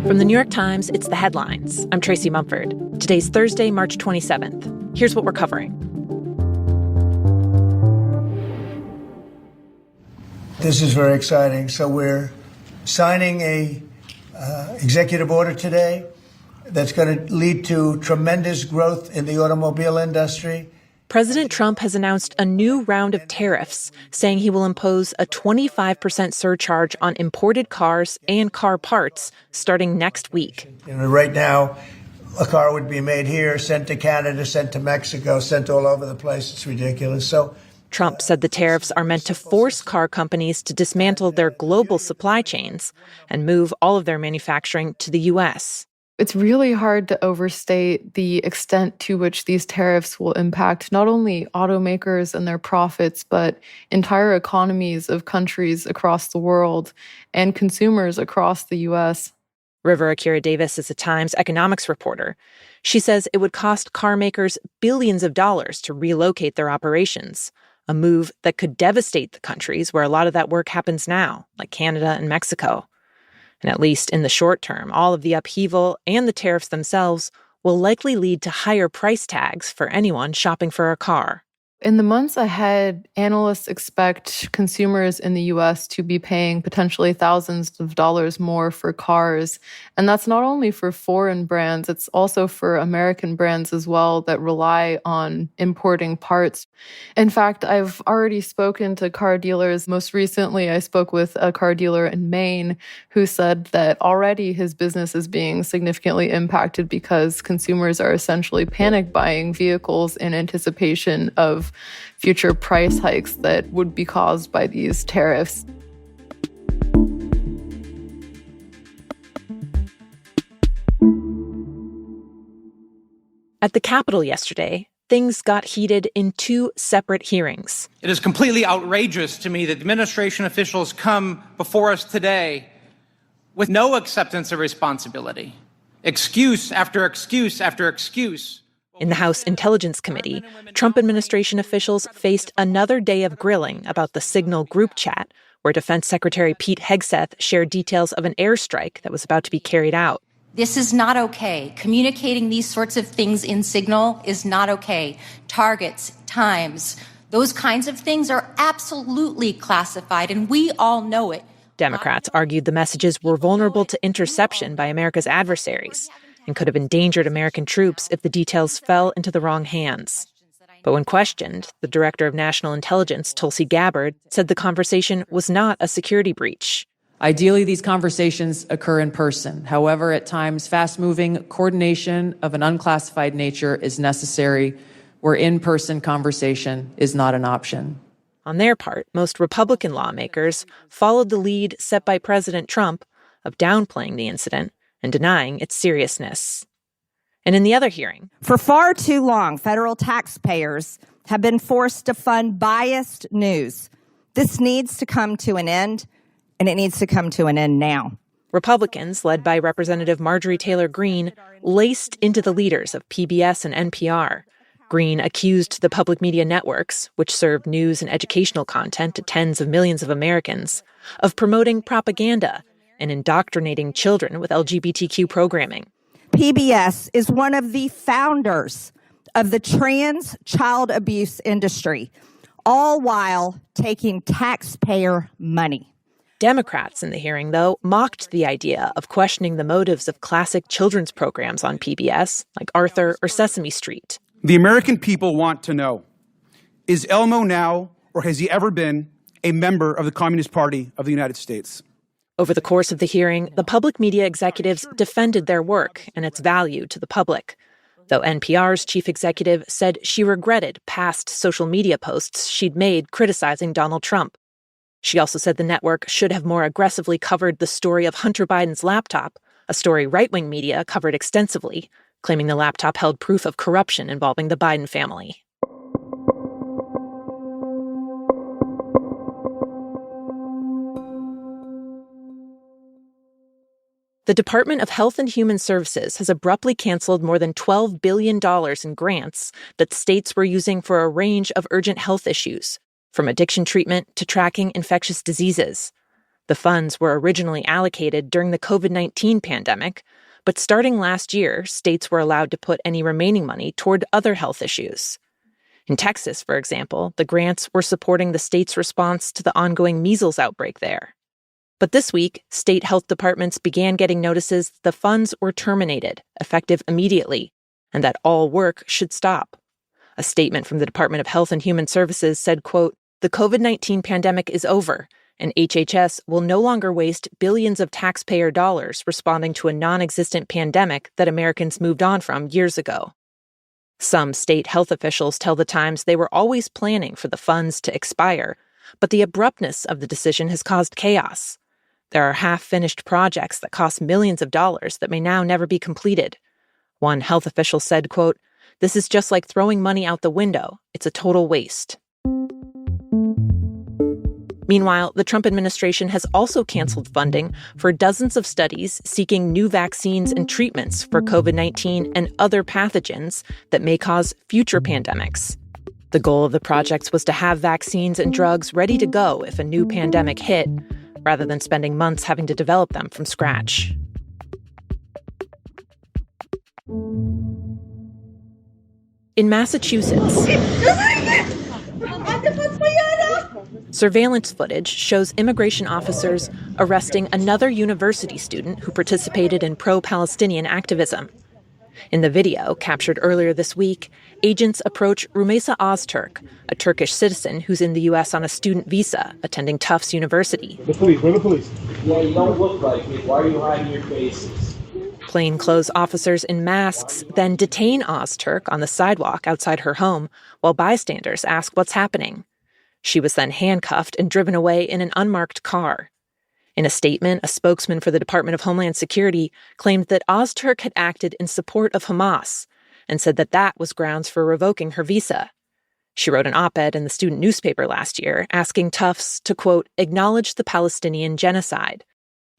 From the New York Times, it's The Headlines. I'm Tracy Mumford. Today's Thursday, March 27th. Here's what we're covering. This is very exciting. So we're signing a executive order today that's going to lead to tremendous growth in the automobile industry. President Trump has announced a new round of tariffs, saying he will impose a 25% surcharge on imported cars and car parts starting next week. Right now, a car would be made here, sent to Canada, sent to Mexico, sent all over the place. It's ridiculous. So Trump said the tariffs are meant to force car companies to dismantle their global supply chains and move all of their manufacturing to the U.S. It's really hard to overstate the extent to which these tariffs will impact not only automakers and their profits, but entire economies of countries across the world and consumers across the U.S. River Akira Davis is a Times economics reporter. She says it would cost car makers billions of dollars to relocate their operations, a move that could devastate the countries where a lot of that work happens now, like Canada and Mexico. And at least in the short term, all of the upheaval and the tariffs themselves will likely lead to higher price tags for anyone shopping for a car. In the months ahead, analysts expect consumers in the U.S. to be paying potentially thousands of dollars more for cars. And that's not only for foreign brands, it's also for American brands as well that rely on importing parts. In fact, I've already spoken to car dealers. Most recently, I spoke with a car dealer in Maine who said that already his business is being significantly impacted because consumers are essentially panic buying vehicles in anticipation of future price hikes that would be caused by these tariffs. At the Capitol yesterday, things got heated in two separate hearings. It is completely outrageous to me that administration officials come before us today with no acceptance of responsibility. Excuse after excuse after excuse. In the House Intelligence Committee, Trump administration officials faced another day of grilling about the Signal group chat, where Defense Secretary Pete Hegseth shared details of an airstrike that was about to be carried out. This is not okay. Communicating these sorts of things in Signal is not okay. Targets, times, those kinds of things are absolutely classified, and we all know it. Democrats argued the messages were vulnerable to interception by America's adversaries and could have endangered American troops if the details fell into the wrong hands. But when questioned, the director of national intelligence, Tulsi Gabbard, said the conversation was not a security breach. Ideally, these conversations occur in person. However, at times, fast-moving coordination of an unclassified nature is necessary, where in-person conversation is not an option. On their part, most Republican lawmakers followed the lead set by President Trump of downplaying the incident and denying its seriousness. And in the other hearing, for far too long, federal taxpayers have been forced to fund biased news. This needs to come to an end, and it needs to come to an end now. Republicans, led by Representative Marjorie Taylor Greene, laced into the leaders of PBS and NPR. Greene accused the public media networks, which serve news and educational content to tens of millions of Americans, of promoting propaganda and indoctrinating children with LGBTQ programming. PBS is one of the founders of the trans child abuse industry, all while taking taxpayer money. Democrats in the hearing, though, mocked the idea of questioning the motives of classic children's programs on PBS, like Arthur or Sesame Street. The American people want to know, is Elmo now, or has he ever been, a member of the Communist Party of the United States? Over the course of the hearing, the public media executives defended their work and its value to the public, though NPR's chief executive said she regretted past social media posts she'd made criticizing Donald Trump. She also said the network should have more aggressively covered the story of Hunter Biden's laptop, a story right-wing media covered extensively, claiming the laptop held proof of corruption involving the Biden family. The Department of Health and Human Services has abruptly canceled more than $12 billion in grants that states were using for a range of urgent health issues, from addiction treatment to tracking infectious diseases. The funds were originally allocated during the COVID-19 pandemic, but starting last year, states were allowed to put any remaining money toward other health issues. In Texas, for example, the grants were supporting the state's response to the ongoing measles outbreak there. But this week, state health departments began getting notices that the funds were terminated, effective immediately, and that all work should stop. A statement from the Department of Health and Human Services said, quote, "The COVID-19 pandemic is over, and HHS will no longer waste billions of taxpayer dollars responding to a non-existent pandemic that Americans moved on from years ago." Some state health officials tell the Times they were always planning for the funds to expire, but the abruptness of the decision has caused chaos. There are half-finished projects that cost millions of dollars that may now never be completed. One health official said, quote, "This is just like throwing money out the window. It's a total waste." Meanwhile, the Trump administration has also canceled funding for dozens of studies seeking new vaccines and treatments for COVID-19 and other pathogens that may cause future pandemics. The goal of the projects was to have vaccines and drugs ready to go if a new pandemic hit, rather than spending months having to develop them from scratch. In Massachusetts, surveillance footage shows immigration officers arresting another university student who participated in pro-Palestinian activism. In the video, captured earlier this week, agents approach Rumeysa Ozturk, a Turkish citizen who's in the U.S. on a student visa, attending Tufts University. The police, where the police? Yeah, you don't look like it. Why are you hiding your faces? Plainclothes officers in masks then detain Ozturk on the sidewalk outside her home, while bystanders ask what's happening. She was then handcuffed and driven away in an unmarked car. In a statement, a spokesman for the Department of Homeland Security claimed that Ozturk had acted in support of Hamas and said that that was grounds for revoking her visa. She wrote an op-ed in the student newspaper last year asking Tufts to, quote, "acknowledge the Palestinian genocide."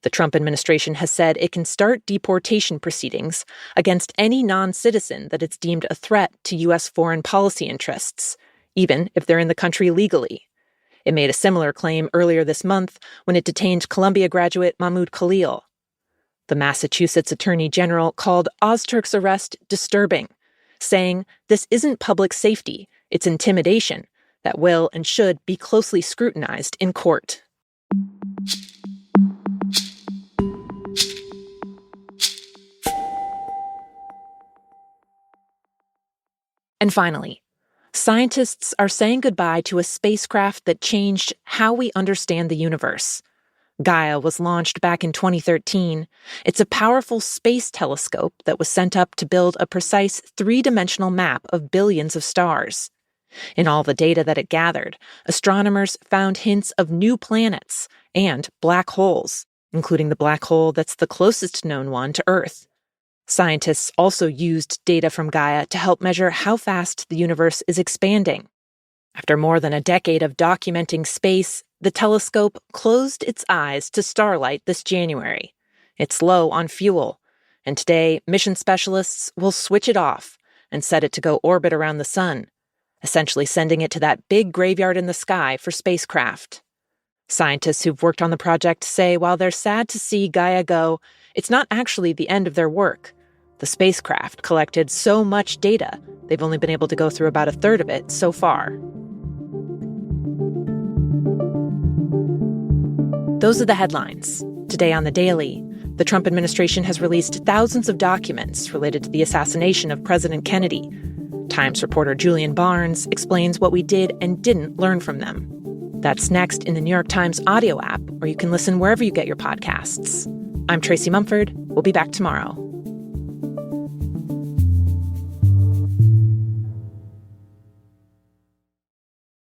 The Trump administration has said it can start deportation proceedings against any non-citizen that it's deemed a threat to U.S. foreign policy interests, even if they're in the country legally. It made a similar claim earlier this month when it detained Columbia graduate Mahmoud Khalil. The Massachusetts Attorney General called Ozturk's arrest disturbing, saying this isn't public safety, it's intimidation that will and should be closely scrutinized in court. And finally, scientists are saying goodbye to a spacecraft that changed how we understand the universe. Gaia was launched back in 2013. It's a powerful space telescope that was sent up to build a precise three-dimensional map of billions of stars. In all the data that it gathered, astronomers found hints of new planets and black holes, including the black hole that's the closest known one to Earth. Scientists also used data from Gaia to help measure how fast the universe is expanding. After more than a decade of documenting space, the telescope closed its eyes to starlight this January. It's low on fuel, and today mission specialists will switch it off and set it to go orbit around the sun, essentially sending it to that big graveyard in the sky for spacecraft. Scientists who've worked on the project say while they're sad to see Gaia go, it's not actually the end of their work. The spacecraft collected so much data, they've only been able to go through about a third of it so far. Those are the headlines. Today on The Daily, the Trump administration has released thousands of documents related to the assassination of President Kennedy. Times reporter Julian Barnes explains what we did and didn't learn from them. That's next in the New York Times audio app, or you can listen wherever you get your podcasts. I'm Tracy Mumford. We'll be back tomorrow.